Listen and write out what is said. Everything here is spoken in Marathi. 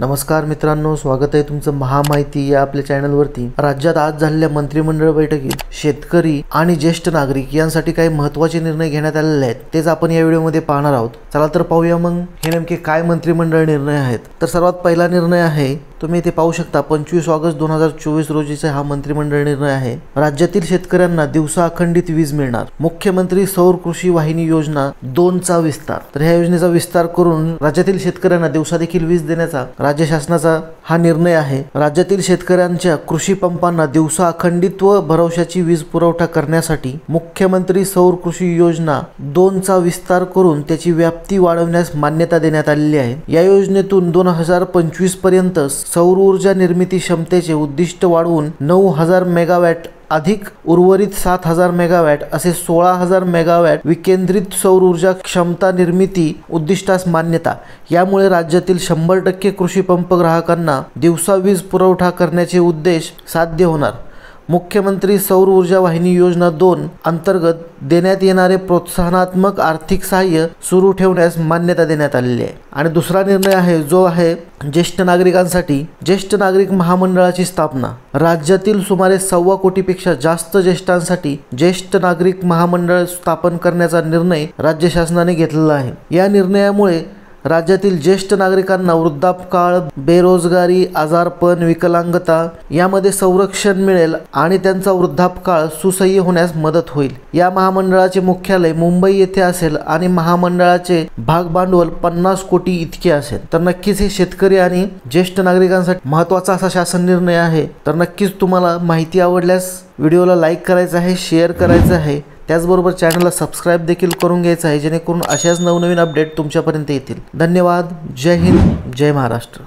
नमस्कार मित्रांनो, स्वागत आहे तुमचं महामाहिती या आपल्या चॅनलवरती। राज्यात आज झालेल्या मंत्रिमंडळ बैठकीत शेतकरी आणि ज्येष्ठ नागरिक यांसाठी काही महत्त्वाचे निर्णय घेण्यात आलेले आहेत, तेच आपण या व्हिडिओमध्ये पाहणार आहोत। चला तर पाहूया मग हे नेमके काय मंत्रिमंडळ निर्णय आहेत। तर सर्वात पहिला निर्णय आहे, तुम्ही इथे पाहू शकता 25 ऑगस्ट 2024 रोजीचा हा मंत्रिमंडळ निर्णय आहे। राज्यातील शेतकऱ्यांना दिवसा अखंडित वीज मिळणार। मुख्यमंत्री सौर कृषी वाहिनी योजना 2 चा विस्तार। तर ह्या योजनेचा विस्तार करून राज्यातील शेतकऱ्यांना दिवसा देखील वीज देण्याचा राज्य शासनाचा हा निर्णय आहे। राज्यातील शेतकऱ्यांच्या कृषी पंपांना दिवसा अखंडित व भरवशाची वीज पुरवठा करण्यासाठी मुख्यमंत्री सौर कृषी योजना 2 चा विस्तार करून त्याची व्याप्ती वाढवण्यास मान्यता देण्यात आलेली आहे। या योजनेतून 2025 पर्यंत सौर ऊर्जा निर्मिती क्षमतेचे उद्दिष्ट वाढवून 9000 मेगावॅट अधिक उर्वरित 7000 मेगावॅट असे 16000 मेगावॅट विकेंद्रित सौर ऊर्जा क्षमता निर्मिती उद्दिष्टास मान्यता। यामुळे राज्यातील 100% कृषी पंप ग्राहकांना दिवसा वीज पुरवठा करण्याचे उद्देश साध्य होणार। मुख्यमंत्री सौर ऊर्जा वाहिनी योजना 2 अंतर्गत देण्यात येणारे प्रोत्साहनात्मक आर्थिक सहाय्य सुरू ठेवण्यास मान्यता देण्यात आलेली आहे। आणि दुसरा निर्णय आहे जो आहे ज्येष्ठ नागरिकांसाठी ज्येष्ठ नागरिक महामंडळाची स्थापना। राज्यातील सुमारे 1.25 कोटीपेक्षा जास्त ज्येष्ठांसाठी ज्येष्ठ नागरिक महामंडळ स्थापन करण्याचा निर्णय राज्य शासनाने घेतलेला आहे। या निर्णयामुळे राज्यातील ज्येष्ठ नागरिकांना वृद्धापकाळ, बेरोजगारी, आजारपण, विकलांगता यामध्ये संरक्षण मिळेल आणि त्यांचा वृद्धापकाळ सुसह्य होण्यास मदत होईल। या महामंडळाचे मुख्यालय मुंबई येथे असेल आणि महामंडळाचे भागभांडवल 50 कोटी इतके असेल। तर नक्कीच हे शेतकरी आणि ज्येष्ठ नागरिकांसाठी महत्त्वाचा असा शासन निर्णय आहे। तर नक्कीच तुम्हाला माहिती आवडल्यास व्हिडिओला लाईक करायचं आहे, शेअर करायचं आहे, त्याचबरोबर चॅनलला सबस्क्राइब देखील करून घ्यायचं आहे, जेणेकरून अशाच नवनवीन अपडेट तुमच्यापर्यंत येतील। धन्यवाद। जय हिंद, जय महाराष्ट्र।